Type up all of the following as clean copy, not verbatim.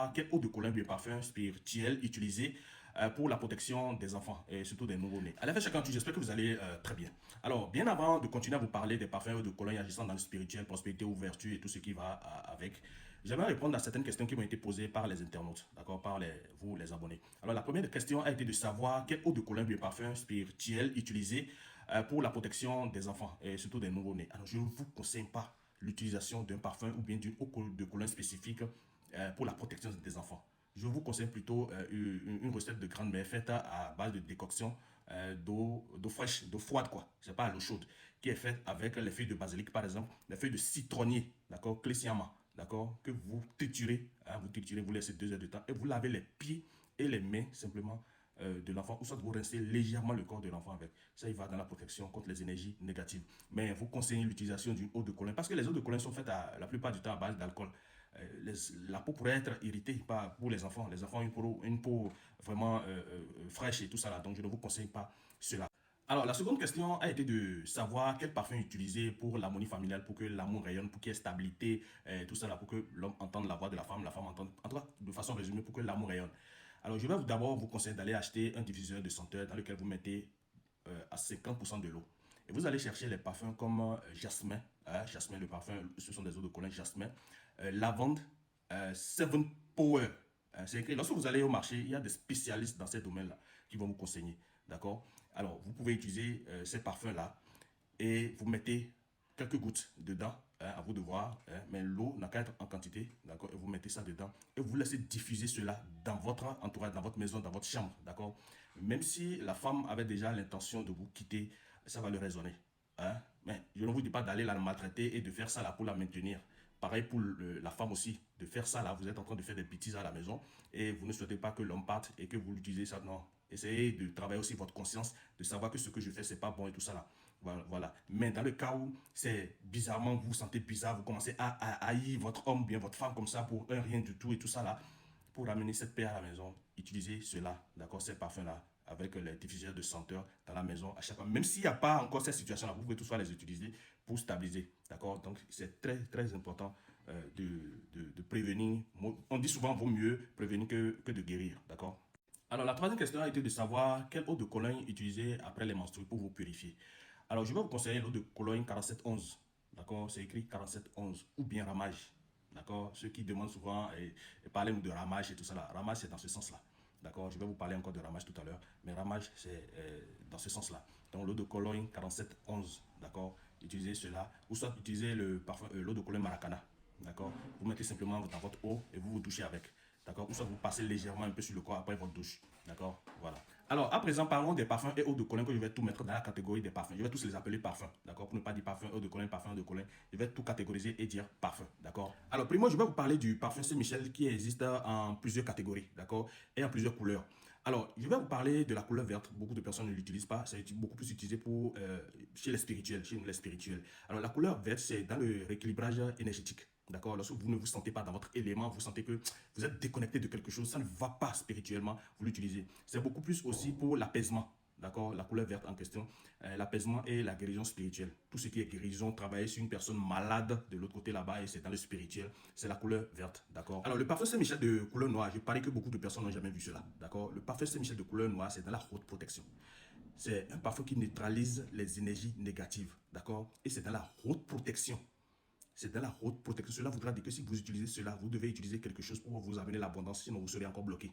savoir quelle eau de Cologne de parfum spirituel utiliser pour la protection des enfants et surtout des nouveaux-nés. Allez faire chacun, j'espère que vous allez très bien. Alors, bien avant de continuer à vous parler des parfums de Cologne agissant dans le spirituel, prospérité, ouverture et tout ce qui va avec, j'aimerais répondre à certaines questions qui m'ont été posées par les internautes, d'accord, par vous les abonnés. Alors, la première question a été de savoir quelle eau de Cologne de parfum spirituel utiliser pour la protection des enfants et surtout des nouveaux-nés. Alors, je ne vous conseille pas l'utilisation d'un parfum ou bien d'une eau de Cologne spécifique pour la protection des enfants. Je vous conseille plutôt une recette de grande-mère faite à base de décoction d'eau fraîche, d'eau froide quoi, c'est pas à l'eau chaude, qui est faite avec les feuilles de basilic par exemple, les feuilles de citronnier, d'accord, cléciama, d'accord, que vous triturez, hein, vous laissez 2 heures de temps et vous lavez les pieds et les mains simplement de l'enfant, ou soit vous rincez légèrement le corps de l'enfant avec. Ça, il va dans la protection contre les énergies négatives. Mais vous conseillez l'utilisation d'une eau de Cologne, parce que les eaux de Cologne sont faites la plupart du temps à base d'alcool. La peau pourrait être irritée pour les enfants. Les enfants ont une peau vraiment fraîche et tout ça là, donc je ne vous conseille pas cela. Alors, la seconde question a été de savoir quel parfum utiliser pour l'harmonie familiale, pour que l'amour rayonne, pour qu'il y ait stabilité, tout ça là, pour que l'homme entende la voix de la femme entende, en tout cas, de façon résumée, pour que l'amour rayonne. Alors, je vais d'abord vous conseiller d'aller acheter un diffuseur de senteur dans lequel vous mettez à 50% de l'eau. Et vous allez chercher les parfums comme jasmin, jasmin, le parfum, ce sont des eaux de Cologne, jasmin, lavande, Seven Power. C'est écrit, lorsque vous allez au marché, il y a des spécialistes dans ces domaines-là qui vont vous conseiller. D'accord? Alors, vous pouvez utiliser ces parfums-là et vous mettez quelques gouttes dedans, hein, à vous de voir, hein, mais l'eau n'a qu'à être en quantité, d'accord, et vous mettez ça dedans, et vous laissez diffuser cela dans votre entourage, dans votre maison, dans votre chambre, d'accord. Même si la femme avait déjà l'intention de vous quitter, ça va le raisonner, hein, mais je ne vous dis pas d'aller la maltraiter et de faire ça là pour la maintenir. Pareil pour la femme aussi, de faire ça là, vous êtes en train de faire des bêtises à la maison, et vous ne souhaitez pas que l'homme parte et que vous l'utilisez ça, non. Essayez de travailler aussi votre conscience, de savoir que ce que je fais, c'est pas bon et tout ça là. Voilà. Mais dans le cas où c'est bizarrement, vous vous sentez bizarre, vous commencez à haïr votre homme, bien votre femme comme ça pour un rien du tout et tout ça là, pour amener cette paix à la maison, utilisez cela, d'accord, ces parfums-là, avec les diffuseurs de senteurs dans la maison à chaque fois. Même s'il n'y a pas encore cette situation-là, vous pouvez tout soit les utiliser pour stabiliser, d'accord. Donc, c'est très, très important de prévenir. On dit souvent, vaut mieux prévenir que de guérir, d'accord. Alors, la troisième question a été de savoir quelle eau de Cologne utiliser après les menstrues pour vous purifier. Alors, je vais vous conseiller l'eau de Cologne 4711. D'accord, c'est écrit 4711 ou bien ramage. D'accord, ceux qui demandent souvent et parlent de ramage et tout ça là. Ramage, c'est dans ce sens-là. D'accord, je vais vous parler encore de ramage tout à l'heure. Mais ramage, c'est dans ce sens-là. Donc, l'eau de Cologne 4711. D'accord, utilisez cela. Ou soit utilisez l'eau de Cologne Maracana. D'accord, vous mettez simplement dans votre eau et vous vous douchez avec. D'accord, ou soit vous passez légèrement un peu sur le corps après votre douche. D'accord, voilà. Alors, à présent, parlons des parfums et eau de Cologne que je vais tout mettre dans la catégorie des parfums. Je vais tous les appeler parfums, d'accord, pour ne pas dire parfum, eau de Cologne, parfum, eau de Cologne. Je vais tout catégoriser et dire parfum, d'accord. Alors, primo, je vais vous parler du parfum Saint-Michel qui existe en plusieurs catégories, d'accord, et en plusieurs couleurs. Alors, je vais vous parler de la couleur verte. Beaucoup de personnes ne l'utilisent pas. C'est beaucoup plus utilisé pour, chez les spirituels, chez nous les spirituels. Alors, la couleur verte, c'est dans le rééquilibrage énergétique. D'accord, lorsque vous ne vous sentez pas dans votre élément, vous sentez que vous êtes déconnecté de quelque chose, ça ne va pas spirituellement, vous l'utilisez. C'est beaucoup plus aussi pour l'apaisement. D'accord, la couleur verte en question, l'apaisement et la guérison spirituelle. Tout ce qui est guérison, travailler sur une personne malade de l'autre côté là-bas et c'est dans le spirituel, c'est la couleur verte. D'accord. Alors, le parfum Saint-Michel de couleur noire, je parie que beaucoup de personnes n'ont jamais vu cela. D'accord. Le parfum Saint-Michel de couleur noire, c'est dans la haute protection. C'est un parfum qui neutralise les énergies négatives. D'accord. Et c'est dans la haute protection. C'est dans la haute protection. Cela voudra dire que si vous utilisez cela, vous devez utiliser quelque chose pour vous amener l'abondance, sinon vous serez encore bloqué.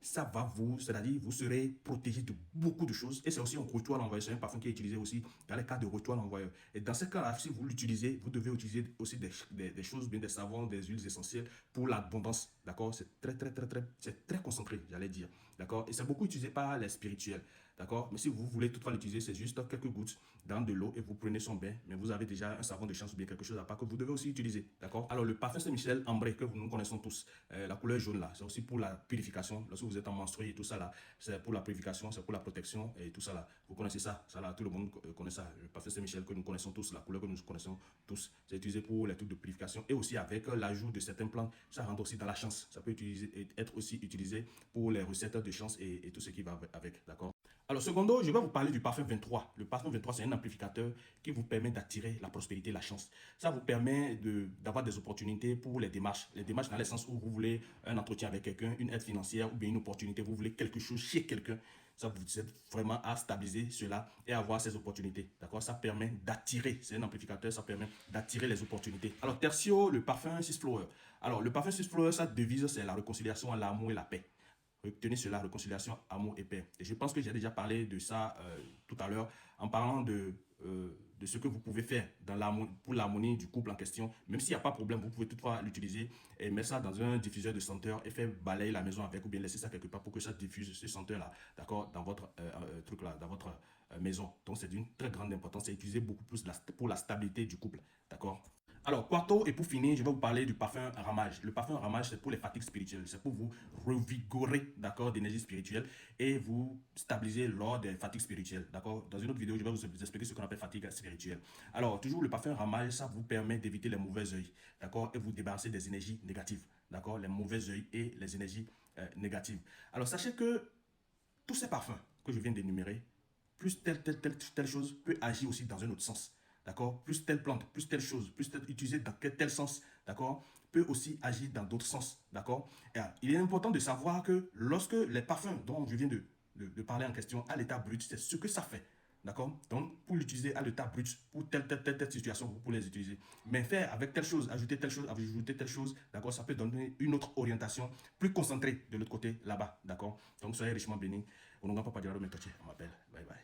Ça va vous, c'est-à-dire vous serez protégé de beaucoup de choses. Et c'est aussi un retour à l'envoyeur. C'est un parfum qui est utilisé aussi dans les cas de retour à l'envoyeur. Et dans ce cas-là, si vous l'utilisez, vous devez utiliser aussi des choses, bien des savons, des huiles essentielles pour l'abondance. D'accord. C'est très concentré, j'allais dire. D'accord. Et c'est beaucoup utilisé par les spirituels. D'accord. Mais si vous voulez toutefois l'utiliser, c'est juste quelques gouttes dans de l'eau et vous prenez son bain. Mais vous avez déjà un savon de chance ou bien quelque chose à part que vous devez aussi utiliser. D'accord. Alors, le parfum Saint-Michel ambré que nous connaissons tous, la couleur jaune là, c'est aussi pour la purification. Lorsque vous êtes en menstrué et tout ça là, c'est pour la purification, c'est pour la protection et tout ça là. Vous connaissez ça, ça là, tout le monde connaît ça. Le parfum Saint-Michel que nous connaissons tous, la couleur que nous connaissons tous, c'est utilisé pour les trucs de purification et aussi avec l'ajout de certaines plantes, ça rentre aussi dans la chance. Ça peut être aussi utilisé pour les recettes de chance et tout ce qui va avec, d'accord. Alors, secondo, je vais vous parler du parfum 23. Le parfum 23, c'est un amplificateur qui vous permet d'attirer la prospérité, la chance. Ça vous permet d'avoir des opportunités pour les démarches. Les démarches dans le sens où vous voulez un entretien avec quelqu'un, une aide financière ou bien une opportunité, vous voulez quelque chose chez quelqu'un. Ça vous aide vraiment à stabiliser cela et avoir ces opportunités. D'accord? Ça permet d'attirer, c'est un amplificateur, ça permet d'attirer les opportunités. Alors, tertio, le parfum 6 Flower. Alors, le parfum 6 Flower, sa devise, c'est la réconciliation, l'amour et la paix. Retenez cela, réconciliation, amour et paix. Et je pense que j'ai déjà parlé de ça tout à l'heure en parlant de ce que vous pouvez faire pour l'harmonie du couple en question. Même s'il n'y a pas de problème, vous pouvez toutefois l'utiliser et mettre ça dans un diffuseur de senteur et faire balayer la maison avec ou bien laisser ça quelque part pour que ça diffuse ce senteur-là, d'accord, dans votre truc là, dans votre maison. Donc c'est d'une très grande importance. C'est utilisé beaucoup plus pour la stabilité du couple, d'accord. Alors, quarto, et pour finir, je vais vous parler du parfum ramage. Le parfum ramage, c'est pour les fatigues spirituelles. C'est pour vous revigorer, d'accord, d'énergie spirituelle et vous stabiliser lors des fatigues spirituelles, d'accord. Dans une autre vidéo, je vais vous expliquer ce qu'on appelle fatigue spirituelle. Alors, toujours le parfum ramage, ça vous permet d'éviter les mauvais œils, d'accord, et vous débarrasser des énergies négatives, d'accord, les mauvais œils et les énergies négatives. Alors, sachez que tous ces parfums que je viens d'énumérer, plus telle chose peut agir aussi dans un autre sens. D'accord. Plus telle plante, plus telle chose, plus utilisée dans tel sens, d'accord, peut aussi agir dans d'autres sens. D'accord. Il est important de savoir que lorsque les parfums dont je viens de parler en question à l'état brut, c'est ce que ça fait. D'accord. Donc, pour l'utiliser à l'état brut, pour telle situation, vous pouvez les utiliser. Mais faire avec telle chose, ajouter telle chose, d'accord, ça peut donner une autre orientation plus concentrée de l'autre côté là-bas. D'accord. Donc, soyez richement bénis. On ne va pas dire on m'appelle. Bye bye.